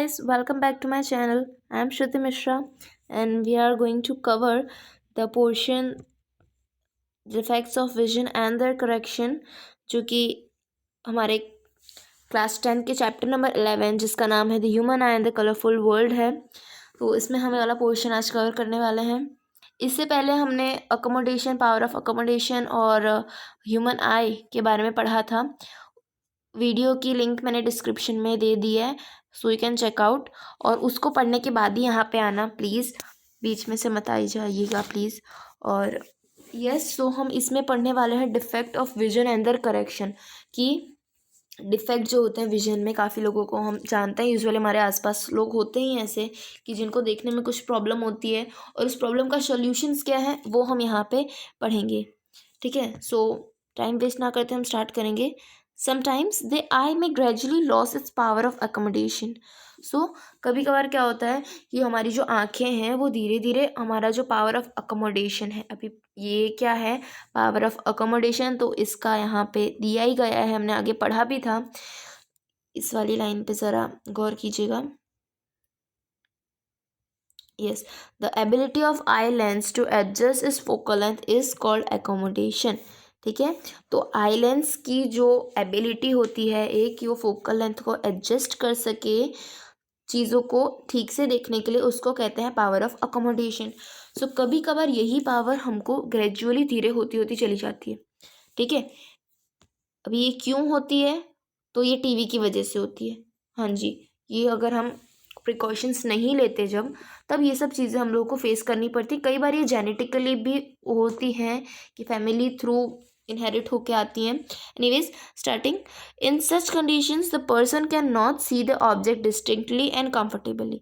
guys, welcome back to my channel. I am Shruti Mishra and we are going to cover the portion defects of vision and their correction जो कि हमारे class 10 के chapter number 11 जिसका नाम है the human I and the colourful world है। तो इसमें हमें वाला पोर्शन आज कवर करने वाले हैं। इससे पहले हमने अकोमोडेशन, पावर ऑफ अकोमोडेशन और ह्यूमन आई के बारे में पढ़ा था। वीडियो की लिंक मैंने डिस्क्रिप्शन में दे दी है, so you can check out. और उसको पढ़ने के बाद ही यहाँ पे आना प्लीज़, बीच में से मत आई जाइएगा प्लीज़। और यस, सो हम इसमें पढ़ने वाले हैं defect of vision and their correction. कि डिफेक्ट जो होते हैं विजन में, काफ़ी लोगों को हम जानते हैं, यूजुअली हमारे आसपास लोग होते ही ऐसे कि जिनको देखने में कुछ प्रॉब्लम होती है और उस प्रॉब्लम का सॉल्यूशंस क्या है वो हम यहाँ पे पढ़ेंगे। ठीक है, सो टाइम वेस्ट ना करते हम स्टार्ट करेंगे। Sometimes the eye may gradually loss its power of accommodation. So कभी कभार क्या होता है कि हमारी जो आँखें हैं वो धीरे धीरे हमारा जो पावर ऑफ अकोमोडेशन है, अभी ये क्या है पावर ऑफ अकोमोडेशन, तो इसका यहाँ पे दिया ही गया है, हमने आगे पढ़ा भी था। इस वाली लाइन पे ज़रा गौर कीजिएगा। Yes, the ability of eye lens to adjust is focal length is called accommodation. ठीक है, तो आई लेंस की जो एबिलिटी होती है एक, कि वो फोकल लेंथ को एडजस्ट कर सके चीज़ों को ठीक से देखने के लिए, उसको कहते हैं पावर ऑफ अकोमोडेशन। सो कभी कभार यही पावर हमको ग्रेजुअली धीरे होती होती चली जाती है। ठीक है, अभी ये क्यों होती है, तो ये टीवी की वजह से होती है। हाँ जी, ये अगर हम प्रिकॉशंस नहीं लेते जब, तब ये सब चीज़ें हम लोगों को फेस करनी पड़ती। कई बार ये जेनेटिकली भी होती हैं कि फैमिली थ्रू इनहेरिट होके आती हैं। Anyways, starting in such conditions the person can not see the object distinctly and comfortably.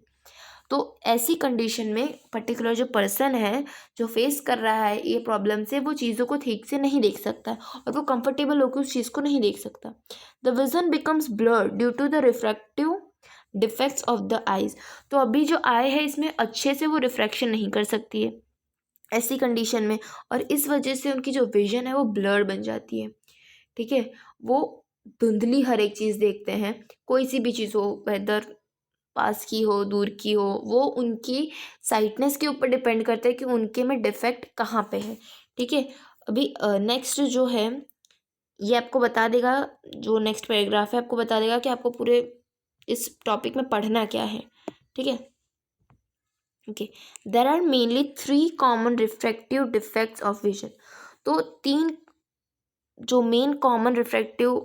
तो ऐसी कंडीशन में पर्टिकुलर जो पर्सन है जो फेस कर रहा है ये प्रॉब्लम से, वो चीज़ों को ठीक से नहीं देख सकता और वो कंफर्टेबल होकर उस चीज़ को नहीं देख सकता। The vision becomes blur due to the refractive defects of the eyes. तो अभी जो आई है इसमें अच्छे से वो रिफ्रैक्शन नहीं कर सकती है ऐसी कंडीशन में, और इस वजह से उनकी जो विजन है वो ब्लर बन जाती है। ठीक है, वो धुंधली हर एक चीज़ देखते हैं, कोई सी भी चीज़ हो, वेदर पास की हो दूर की हो, वो उनकी साइटनेस के ऊपर डिपेंड करता है कि उनके में डिफेक्ट कहाँ पे है। ठीक है, अभी नेक्स्ट जो है ये आपको बता देगा, जो नेक्स्ट पैराग्राफ है आपको बता देगा कि आपको पूरे इस टॉपिक में पढ़ना क्या है। ठीक है, okay, there are mainly 3 common refractive defects of vision. तो 3 जो मेन कॉमन रिफ्रैक्टिव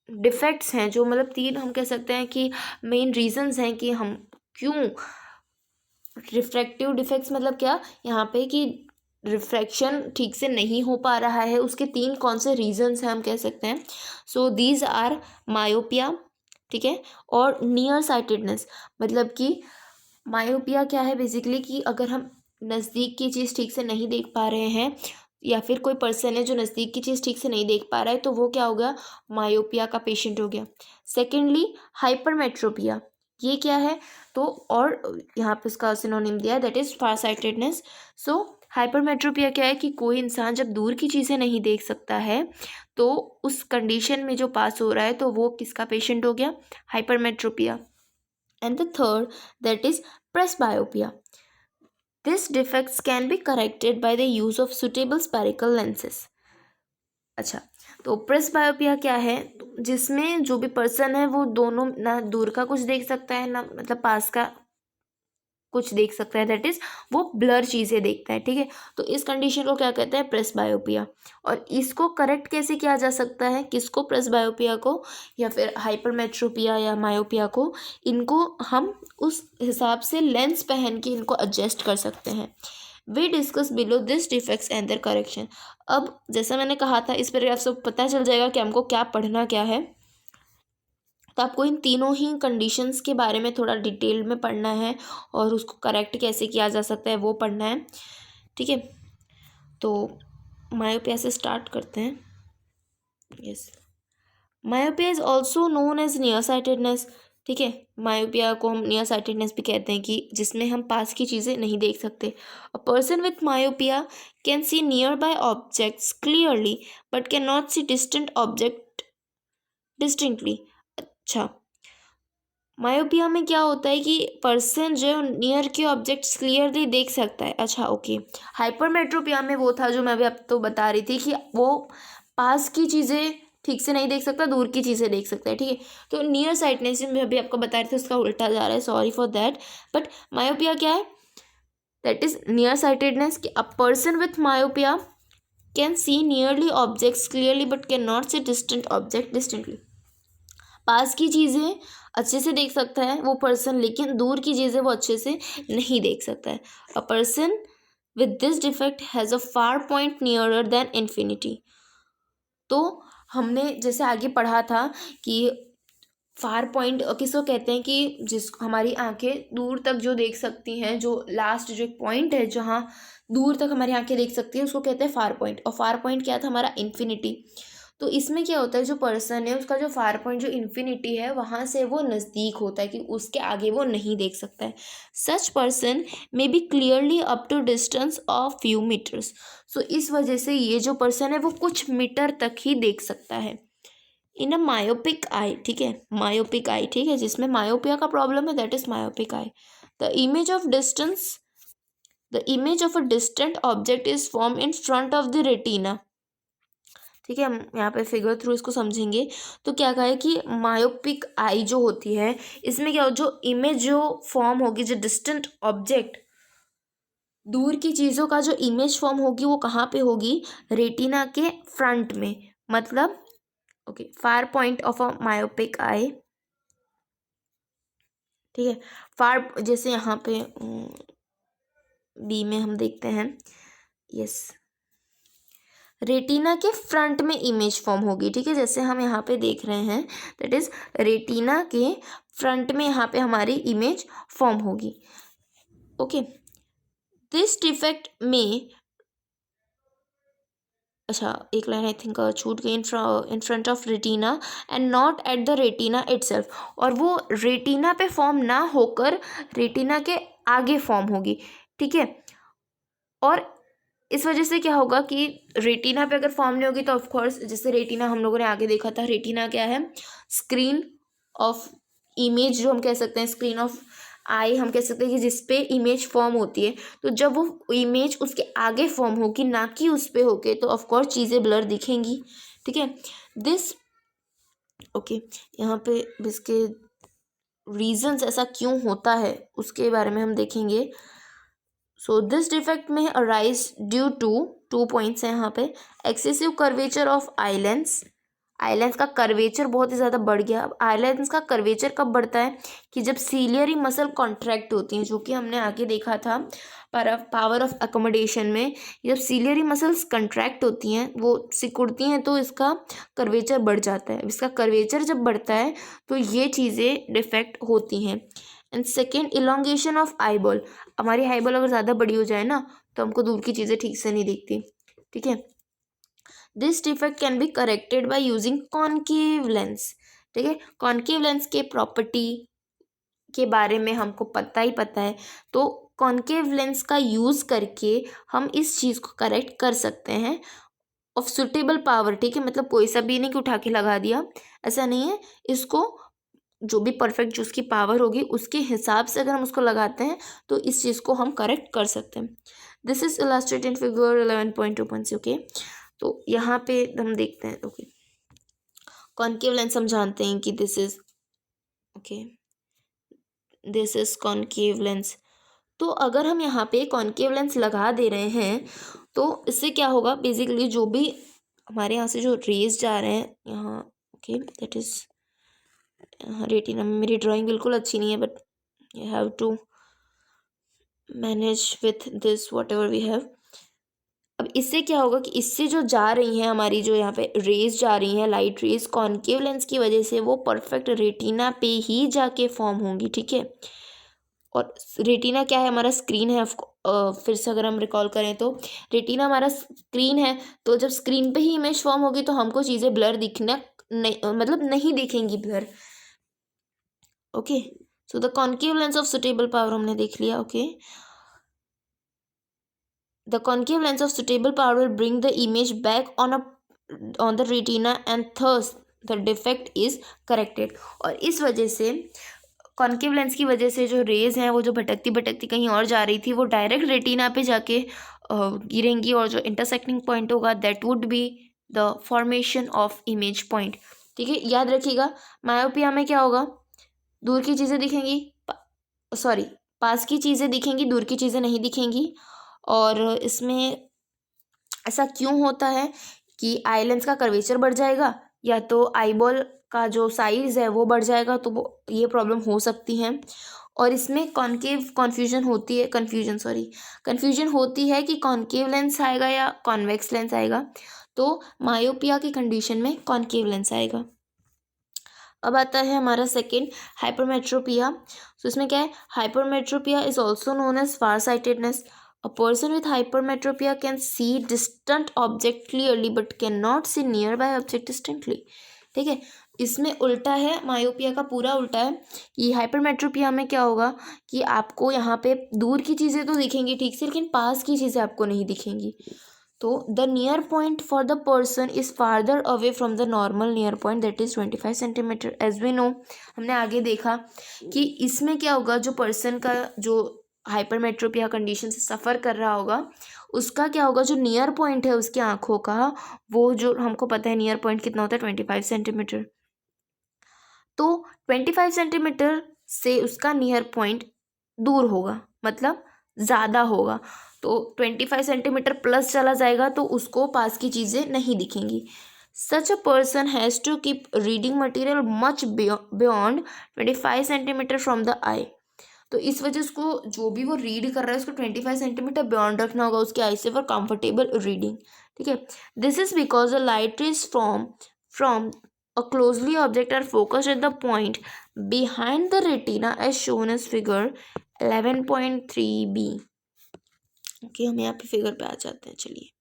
डिफेक्ट्स हैं, जो मतलब 3 हम कह सकते हैं कि मेन रीजंस हैं कि हम क्यों रिफ्रैक्टिव डिफेक्ट्स, मतलब क्या यहाँ पे कि रिफ्रैक्शन ठीक से नहीं हो पा रहा है, उसके 3 कौन से रीजंस हैं हम कह सकते हैं। सो दीज आर मायोपिया, ठीक है, और नियर साइटेडनेस। मतलब कि मायोपिया क्या है बेसिकली, कि अगर हम नज़दीक की चीज़ ठीक से नहीं देख पा रहे हैं, या फिर कोई पर्सन है जो नज़दीक की चीज़ ठीक से नहीं देख पा रहा है, तो वो क्या हो गया, मायोपिया का पेशेंट हो गया। सेकेंडली हाइपरमेट्रोपिया, ये क्या है, तो और यहाँ पे उसका सिनोनिम दिया है, that is far sightedness. So hypermetropia क्या है कि कोई इंसान जब दूर की चीज़ें नहीं देख सकता है, तो उस कंडीशन में जो पास हो रहा है, तो वो किसका पेशेंट हो गया, hypermetropia. And the third that is presbyopia. This defects can be corrected by the use of suitable spherical lenses. अच्छा, तो प्रेसबायोपिया क्या है, जिसमें जो भी पर्सन है वो दोनों ना दूर का कुछ देख सकता है ना मतलब पास का कुछ देख सकता है, दैट इज वो ब्लर चीज़ें देखता है। ठीक है, तो इस कंडीशन को क्या कहते हैं, प्रेसबायोपिया। और इसको करेक्ट कैसे किया जा सकता है, किसको, प्रेसबायोपिया को या फिर हाइपरमेट्रोपिया या मायोपिया को, इनको हम उस हिसाब से लेंस पहन के इनको एडजस्ट कर सकते हैं। We discuss below this defects and their correction. अब जैसा मैंने कहा था, इस पर आपको पता चल जाएगा कि हमको क्या पढ़ना क्या है। तो आपको इन तीनों ही कंडीशंस के बारे में थोड़ा डिटेल में पढ़ना है और उसको करेक्ट कैसे किया जा सकता है वो पढ़ना है। ठीक है, तो मायोपिया से स्टार्ट करते हैं। Yes, myopia is also known as near sightedness. ठीक है, मायोपिया को हम नियर साइटेडनेस भी कहते हैं, कि जिसमें हम पास की चीज़ें नहीं देख सकते। अ person with myopia can C near by objects clearly but can not see distant object distinctly. अच्छा, मायोपिया में क्या होता है कि पर्सन जो नियर के ऑब्जेक्ट्स क्लियरली देख सकता है। अच्छा ओके। हाइपरमेट्रोपिया में वो था जो मैं अभी अब तो बता रही थी कि वो पास की चीज़ें ठीक से नहीं देख सकता, दूर की चीज़ें देख सकता है, ठीक है। तो नियर साइटनेस में अभी आपको बता रही थी उसका उल्टा जा रहा है, sorry for that. But myopia क्या है? दैट इज नियर साइटेडनेस कि a person with myopia can see nearly objects clearly but can not see distant object distantly. पास की चीज़ें अच्छे से देख सकता है वो पर्सन, लेकिन दूर की चीज़ें वो अच्छे से नहीं देख सकता है। A person with this defect has a far point nearer then infinity. तो हमने जैसे आगे पढ़ा था कि फार पॉइंट किसको कहते हैं कि जिस हमारी आंखें दूर तक जो देख सकती हैं, जो लास्ट जो एक पॉइंट है जहाँ दूर तक हमारी आंखें देख सकती हैं उसको कहते हैं फार पॉइंट। और फार पॉइंट क्या था? हमारा इन्फिनिटी। तो इसमें क्या होता है, जो पर्सन है उसका जो फार पॉइंट जो इन्फिनिटी है वहाँ से वो नज़दीक होता है कि उसके आगे वो नहीं देख सकता है। Such person may be clearly up to distance of few metres. So इस वजह से ये जो पर्सन है वो कुछ मीटर तक ही देख सकता है। इन अ मायोपिक आई, ठीक है, मायोपिक आई, ठीक है, जिसमें मायोपिया का प्रॉब्लम है, that is myopic eye. The image of distance the image of a distant object is form in front of the retina. ठीक है, हम यहाँ पे फिगर थ्रू इसको समझेंगे। तो क्या कहा है कि मायोपिक आई जो होती है इसमें क्या हो, जो इमेज जो फॉर्म होगी, जो डिस्टेंट ऑब्जेक्ट दूर की चीज़ों का जो इमेज फॉर्म होगी वो कहाँ पे होगी? रेटिना के फ्रंट में। मतलब okay, far point of a myopic eye, ठीक है। फार जैसे यहाँ पे बी में हम देखते हैं, यस, रेटिना के फ्रंट में इमेज फॉर्म होगी, ठीक है, जैसे हम यहाँ पे देख रहे हैं, दैट इज रेटिना के फ्रंट में यहाँ पे हमारी इमेज फॉर्म होगी। ओके, दिस डिफेक्ट में, अच्छा एक लाइन आई थिंक छूट गई, in front of retina and not at the retina itself. और वो रेटिना पे फॉर्म ना होकर रेटिना के आगे फॉर्म होगी, ठीक है। और इस वजह से क्या होगा कि रेटिना पे अगर फॉर्म नहीं होगी तो ऑफ कोर्स, जैसे रेटिना हम लोगों ने आगे देखा था, रेटिना क्या है? स्क्रीन ऑफ इमेज, जो हम कह सकते हैं स्क्रीन ऑफ आई हम कह सकते हैं कि जिस पे इमेज फॉर्म होती है। तो जब वो इमेज उसके आगे फॉर्म होगी ना कि उस पे होके, तो ऑफ कोर्स चीज़ें ब्लर दिखेंगी, ठीक है। दिस ओके, यहाँ पे इसके रीजंस ऐसा क्यों होता है उसके बारे में हम देखेंगे। सो दिस डिफेक्ट में arise due to two points हैं यहाँ पे। Excessive curvature of eye lens, eye lens का कर्वेचर बहुत ही ज़्यादा बढ़ गया। अब आईलेंस का कर्वेचर कब बढ़ता है? कि जब सीलियरी मसल कॉन्ट्रैक्ट होती हैं, जो कि हमने आगे देखा था पावर ऑफ अकोमोडेशन में। जब सीलियरी मसल्स कंट्रैक्ट होती हैं, वो सिकुड़ती हैं, तो इसका कर्वेचर बढ़ जाता है। इसका कर्वेचर जब बढ़ता है तो ये चीज़ें डिफेक्ट होती हैं। And second, elongation of eyeball. हमारी आईबॉल अगर ज़्यादा बड़ी हो जाए ना तो हमको दूर की चीज़ें ठीक से नहीं दिखती, ठीक है। This defect can be corrected by using concave lens, ठीक है। कॉनकेव लेंस के प्रॉपर्टी के बारे में हमको पता है। तो कॉनकेव लेंस का यूज़ करके हम इस चीज़ को करेक्ट कर सकते हैं ऑफ सुटेबल पावर, ठीक है। मतलब कोई सा भी नहीं कि उठा के लगा दिया, ऐसा नहीं है। इसको जो भी परफेक्ट जो उसकी पावर होगी उसके हिसाब से अगर हम उसको लगाते हैं तो इस चीज़ को हम करेक्ट कर सकते हैं। This is illustrated in figure 11.2 okay. तो यहाँ पे हम देखते हैं, ओके, कॉनकेव लेंस हम जानते हैं कि this is okay, this is concave lens. तो अगर हम यहाँ पे कॉनकेव लेंस लगा दे रहे हैं तो इससे क्या होगा? बेसिकली जो भी हमारे यहाँ से जो रेज जा रहे हैं यहाँ, ओके, दैट इज रेटिना में मेरी ड्राइंग बिल्कुल अच्छी नहीं है, but you have to manage with this whatever we have. अब इससे क्या होगा कि इससे जो जा रही हैं हमारी, जो यहाँ पे रेज जा रही हैं, लाइट रेज, कॉनकेव लेंस की वजह से वो परफेक्ट रेटिना पे ही जाके फॉर्म होंगी, ठीक है। और रेटिना क्या है? हमारा स्क्रीन है। फिर से अगर हम रिकॉल करें तो रेटिना हमारा स्क्रीन है। तो जब स्क्रीन पे ही इमेज फॉर्म होगी तो हमको चीज़ें ब्लर दिखना नहीं, मतलब नहीं दिखेंगी blur, okay. So the concave lens of suitable power हमने देख लिया, okay. The concave lens of suitable power will bring the image back on the retina and thus the defect is corrected। और इस वजह से कॉन्केव लेंस की वजह से जो रेज हैं वो जो भटकती भटकती कहीं और जा रही थी वो डायरेक्ट रेटिना पे जाके गिरेंगी, और जो इंटरसेक्टिंग पॉइंट होगा that would be the formation of image point. ठीक है, याद रखिएगा मायोपिया में क्या होगा, दूर की चीज़ें दिखेंगी, सॉरी पास की चीज़ें दिखेंगी, दूर की चीज़ें नहीं दिखेंगी। और इसमें ऐसा क्यों होता है कि आई लेंस का कर्वेचर बढ़ जाएगा या तो आईबॉल का जो साइज़ है वो बढ़ जाएगा, तो वो ये प्रॉब्लम हो सकती है। और इसमें कॉन्केव कन्फ्यूजन होती है कि कॉन्केव लेंस आएगा या कॉन्वेक्स लेंस आएगा। तो मायोपिया की कंडीशन में कॉन्केव लेंस आएगा। अब आता है हमारा सेकेंड, हाइपरमेट्रोपिया। तो इसमें क्या है, hypermetropia is also known as far sightedness. A person with hypermetropia can see distant object clearly but can not see nearby object distantly. ठीक है, इसमें उल्टा है, मायोपिया का पूरा उल्टा है कि हाइपरमेट्रोपिया में क्या होगा कि आपको यहाँ पे दूर की चीज़ें तो दिखेंगी ठीक से, लेकिन पास की चीज़ें आपको नहीं दिखेंगी। तो the near point for the person is farther away from the normal near point that is 25 centimetre. As we know, हमने आगे देखा कि इसमें क्या होगा, जो पर्सन का जो हाइपरमेट्रोपिया कंडीशन से सफ़र कर रहा होगा उसका क्या होगा, जो नियर पॉइंट है उसकी आँखों का, वो जो हमको पता है नियर पॉइंट कितना होता है 25 सेंटीमीटर। तो 25 सेंटीमीटर से उसका नियर पॉइंट दूर होगा, मतलब ज़्यादा होगा। तो 25 सेंटीमीटर प्लस चला जाएगा तो उसको पास की चीज़ें नहीं दिखेंगी। Such a person has to keep reading material much beyond 25 centimetre from the eye. तो इस वजह से उसको जो भी वो रीड कर रहा है उसको 25 सेंटीमीटर बियॉन्ड रखना होगा उसकी आई से फॉर कंफर्टेबल रीडिंग। ठीक है, this is because the light rays from a closely object are focused at the point behind the retina as shown as figure 11.3b। Okay, हम यहाँ पे फिगर पे आ जाते हैं, चलिए।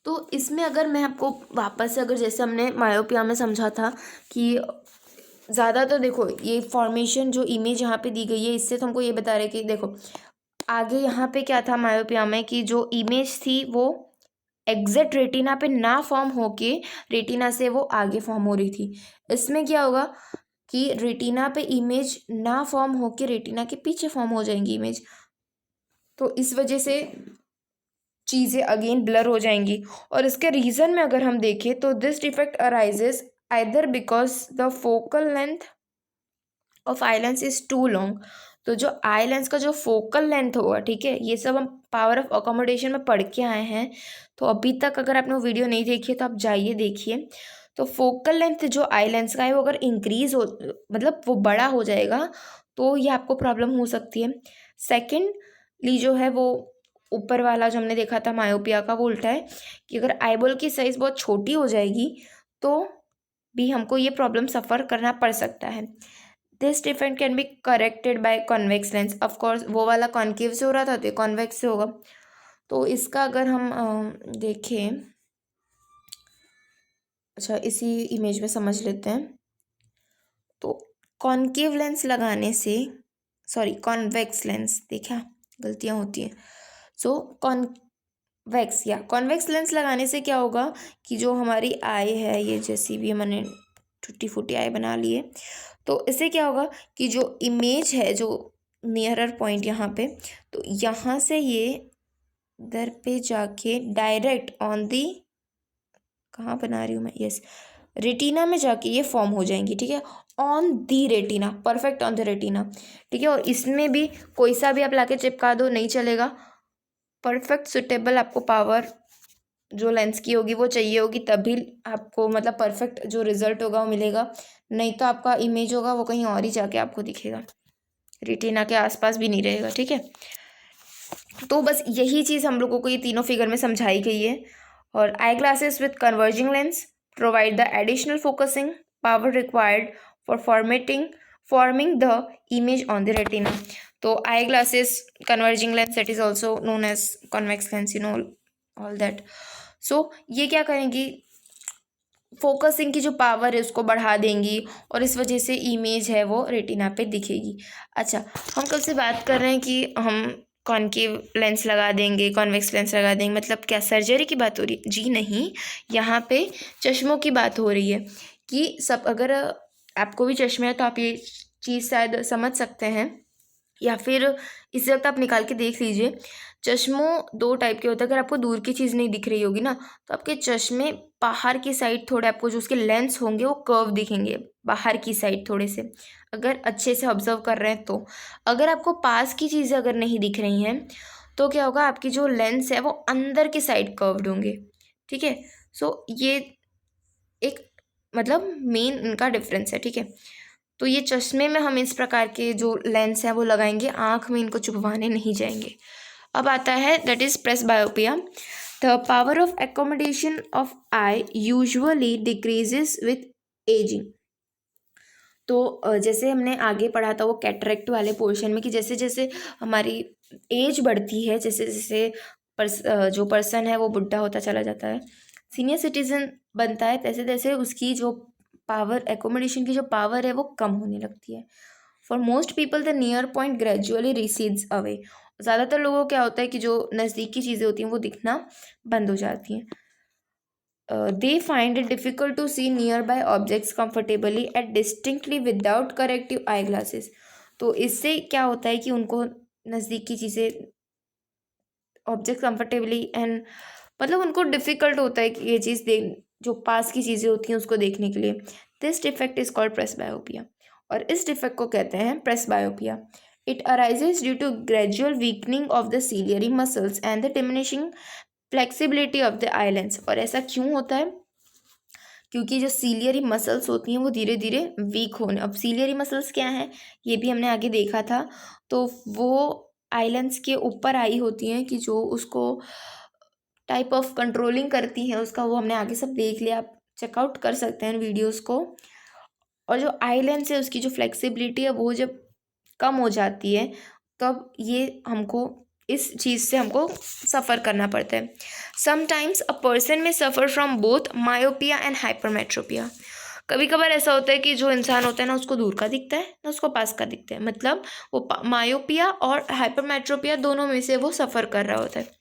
तो इसमें अगर मैं आपको वापस से, अगर जैसे हमने मायोपिया में समझा था कि ज़्यादा, तो देखो ये फॉर्मेशन जो इमेज यहाँ पे दी गई है इससे तो हमको ये बता रहे कि देखो आगे यहाँ पे क्या था मायोपिया में कि जो इमेज थी वो एग्जैक्ट रेटिना पे ना फॉर्म होके रेटिना से वो आगे फॉर्म हो रही थी। इसमें क्या होगा कि रेटिना पे इमेज ना फॉर्म होके रेटिना के पीछे फॉर्म हो जाएंगी इमेज, तो इस वजह से चीज़ें अगेन ब्लर हो जाएंगी। और इसके रीज़न में अगर हम देखें तो this defect arises either because the focal length of eye lens is too long. तो जो आई लेंस का जो फोकल लेंथ होगा, ठीक है, ये सब हम पावर ऑफ अकोमोडेशन में पढ़ के आए हैं, तो अभी तक अगर आपने वो वीडियो नहीं देखी है तो आप जाइए देखिए। तो फोकल लेंथ जो आई लेंस का है वो अगर इंक्रीज हो, मतलब वो बड़ा हो जाएगा, तो ये आपको प्रॉब्लम हो सकती है। सेकेंडली जो है वो ऊपर वाला जो हमने देखा था मायोपिया का, वो उल्टा है कि अगर आईबॉल की साइज़ बहुत छोटी हो जाएगी तो भी हमको ये प्रॉब्लम सफ़र करना पड़ सकता है। This defect can be corrected by convex lens. Of course वो वाला कॉन्केव से हो रहा था तो ये कॉन्वेक्स से होगा। तो इसका अगर हम देखें, अच्छा इसी इमेज में समझ लेते हैं। तो कॉन्केव लेंस लगाने से, सॉरी कॉन्वेक्स लेंस, देखा गलतियाँ होती हैं। सो कॉन्वेक्स लेंस लगाने से क्या होगा कि जो हमारी आई है, ये जैसी भी मैंने टूटी फूटी आई बना ली है, तो इससे क्या होगा कि जो इमेज है जो नियरर पॉइंट यहाँ पे, तो यहाँ से ये इधर पे जाके डायरेक्ट ऑन दी, कहाँ बना रही हूँ मैं, यस रेटिना में जाके ये फॉर्म हो जाएंगी। ठीक है, on the retina, perfect on the retina. ठीक है, और इसमें भी कोई सा भी आप लाके चिपका दो नहीं चलेगा, परफेक्ट सुटेबल आपको पावर जो लेंस की होगी वो चाहिए होगी, तभी आपको मतलब परफेक्ट जो रिजल्ट होगा वो मिलेगा। नहीं तो आपका इमेज होगा वो कहीं और ही जाके आपको दिखेगा, रेटिना के आसपास भी नहीं रहेगा। ठीक है, तो बस यही चीज़ हम लोगों को ये तीनों फिगर में समझाई गई है। और eye glasses with converging lens provide the additional focusing power required for forming the image on the retina. तो eye glasses converging lens, that is also known as convex lens, you know all that. So ये क्या करेंगी, focusing की जो power है उसको बढ़ा देंगी और इस वजह से इमेज है वो रेटिना पे दिखेगी। अच्छा, हम कब से बात कर रहे हैं कि हम कॉनकेव लेंस लगा देंगे, कॉन्वेक्स लेंस लगा देंगे, मतलब क्या सर्जरी की बात हो रही है? जी नहीं, यहाँ पे चश्मों की बात हो रही है कि सब, अगर आपको भी चश्मे है तो आप ये चीज़ शायद समझ सकते हैं, या फिर इस वक्त आप निकाल के देख लीजिए। चश्मों दो टाइप के होते हैं। अगर आपको दूर की चीज़ नहीं दिख रही होगी ना, तो आपके चश्मे बाहर की साइड थोड़े, आपको जो उसके लेंस होंगे वो कर्व दिखेंगे बाहर की साइड थोड़े से, अगर अच्छे से ऑब्जर्व कर रहे हैं तो। अगर आपको पास की चीज़ें अगर नहीं दिख रही हैं तो क्या होगा, आपकी जो लेंस है वो अंदर की साइड कर्व्ड होंगे। ठीक है, सो ये एक मतलब मेन इनका डिफरेंस है। ठीक है, तो ये चश्मे में हम इस प्रकार के जो लेंस है वो लगाएंगे, आँख में इनको चुभवाने नहीं जाएंगे। अब आता है that is presbyopia. The power of accommodation of I usually decreases with ageing. तो जैसे हमने आगे पढ़ा था वो कैटरेक्ट वाले पोर्शन में कि जैसे जैसे हमारी एज बढ़ती है, जैसे जैसे जो पर्सन है वो बुढ़ा होता चला जाता है, सीनियर सिटीजन बनता है, तैसे तैसे उसकी जो पावर, एकोमोडेशन की जो पावर है वो कम होने लगती है। For most people the near point gradually recedes away. ज़्यादातर लोगों को क्या होता है कि जो नज़दीक की चीज़ें होती हैं वो दिखना बंद हो जाती हैं। They find it difficult to see nearby objects comfortably and distinctly without corrective eyeglasses. तो इससे क्या होता है कि उनको नज़दीक की चीज़ें, ऑब्जेक्ट कंफर्टेबली एंड, मतलब उनको डिफ़िकल्ट होता है कि ये चीज़ देख, जो पास की चीज़ें होती हैं उसको देखने के लिए। This defect is called presbyopia, और इस डिफेक्ट को कहते हैं presbyopia. It arises due to gradual weakening of the ciliary muscles and the diminishing flexibility of the eye lens. और ऐसा क्यों होता है? क्योंकि जो सीलियरी मसल्स होती हैं वो धीरे धीरे वीक होने, अब सीलियरी मसल्स क्या हैं ये भी हमने आगे देखा था। तो वो आई लेंस के ऊपर आई होती हैं कि जो उसको टाइप ऑफ कंट्रोलिंग करती हैं उसका, वो हमने आगे सब देख लिया, आप चेकआउट कर सकते हैं वीडियोस को। और जो आई लेंस है उसकी जो फ्लेक्सिबिलिटी है वो जब कम हो जाती है तब ये हमको, इस चीज़ से हमको सफ़र करना पड़ता है। समटाइम्स अ पर्सन में suffer from both myopia and hypermetropia. कभी कभार ऐसा होता है कि जो इंसान होता है ना उसको दूर का दिखता है ना उसको पास का दिखता है, मतलब वो मायोपिया और हाइपरमेट्रोपिया दोनों में से वो सफ़र कर रहा होता है।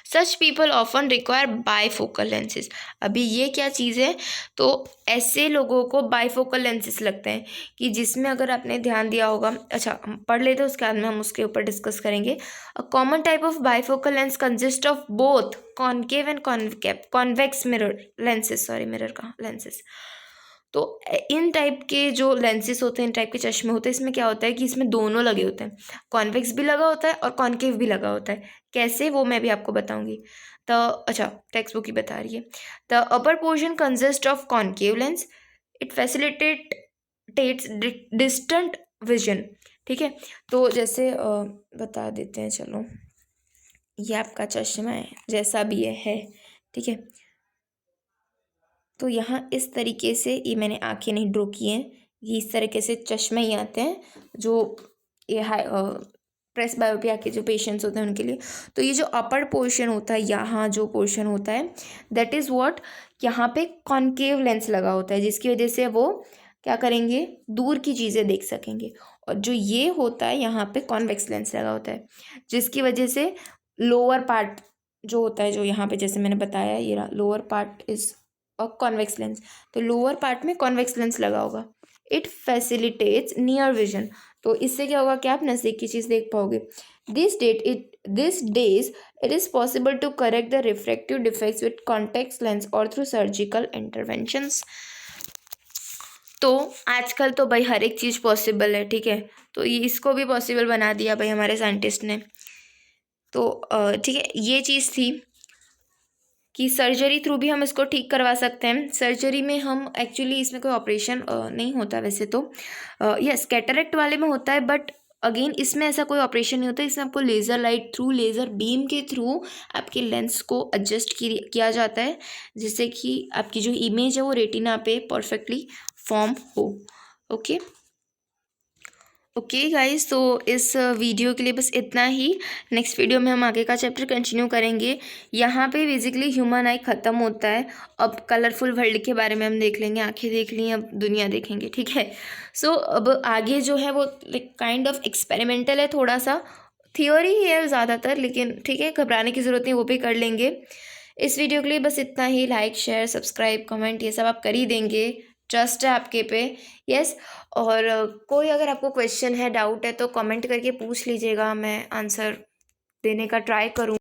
Such people often require bifocal lenses. अभी ये क्या चीज़ है, तो ऐसे लोगों को बाईफोकल लेंसेज लगते हैं कि जिसमें, अगर आपने ध्यान दिया होगा, अच्छा हम पढ़ लेते हैं उसके बाद में हम उसके ऊपर डिस्कस करेंगे। A common type of bifocal lens consist of both concave and convex mirror lenses, sorry mirror कहाँ, लेंसेज। तो इन टाइप के जो लेंसेज होते हैं, इन टाइप के चश्मे होते हैं, इसमें क्या होता है कि इसमें दोनों लगे होते हैं, कॉन्वेक्स भी लगा होता है और कॉनकेव भी लगा होता है। कैसे, वो मैं भी आपको बताऊंगी। तो अच्छा, टेक्स्ट बुक ही बता रही है। The upper portion consist of concave lens, it facilitates distant vision. ठीक है, तो जैसे बता देते हैं, चलो ये आपका चश्मा है, जैसा भी ये है। ठीक है, तो यहाँ इस तरीके से, ये मैंने आंखें नहीं ड्रॉ की हैं, ये इस तरीके से चश्मे ही आते हैं जो ये प्रेसबायोपिया के जो पेशेंट्स होते हैं उनके लिए। तो ये जो अपर पोर्शन होता है, यहाँ जो पोर्शन होता है, दैट इज़ व्हाट, यहाँ पे कॉनकेव लेंस लगा होता है जिसकी वजह से वो क्या करेंगे, दूर की चीज़ें देख सकेंगे। और जो ये होता है यहाँ पे कॉन्वेक्स लेंस लगा होता है जिसकी वजह से लोअर पार्ट जो होता है, जो यहाँ पे जैसे मैंने बताया, ये लोअर पार्ट इज और कॉन्वेक्स लेंस, तो लोअर पार्ट में कॉन्वेक्स लेंस लगा होगा। इट फैसिलिटेट्स नियर विजन, तो इससे क्या होगा कि आप नज़दीक की चीज़ देख पाओगे। This days it is possible to correct the refractive defects with contact lens और थ्रू सर्जिकल इंटरवेंशंस। तो आजकल तो भाई हर एक चीज़ पॉसिबल है। ठीक है, तो ये इसको भी पॉसिबल बना दिया भाई हमारे साइंटिस्ट ने। तो ठीक है, ये चीज़ थी कि सर्जरी थ्रू भी हम इसको ठीक करवा सकते हैं। सर्जरी में हम एक्चुअली, इसमें कोई ऑपरेशन नहीं होता वैसे तो, यस कैटरेक्ट वाले में होता है, बट अगेन इसमें ऐसा कोई ऑपरेशन नहीं होता। इसमें आपको laser light through, laser beam के थ्रू आपके लेंस को एडजस्ट किया जाता है जिससे कि आपकी जो इमेज है वो रेटिना पे परफेक्टली फॉर्म हो। ओके ओके गाइस, तो इस वीडियो के लिए बस इतना ही। नेक्स्ट वीडियो में हम आगे का चैप्टर कंटिन्यू करेंगे। यहाँ पे बेसिकली ह्यूमन आई ख़त्म होता है। अब कलरफुल वर्ल्ड के बारे में हम देख लेंगे, आंखें देख ली, अब दुनिया देखेंगे। ठीक है, सो अब आगे जो है वो काइंड ऑफ एक्सपेरिमेंटल है, थोड़ा सा थियोरी ही है ज़्यादातर, लेकिन ठीक है, घबराने की ज़रूरत नहीं, वो भी कर लेंगे। इस वीडियो के लिए बस इतना ही। लाइक शेयर सब्सक्राइब कमेंट ये सब आप कर ही देंगे, ट्रस्ट है आपके पे। यस। और कोई अगर आपको क्वेश्चन है, डाउट है, तो कमेंट करके पूछ लीजिएगा, मैं आंसर देने का ट्राई करूँ।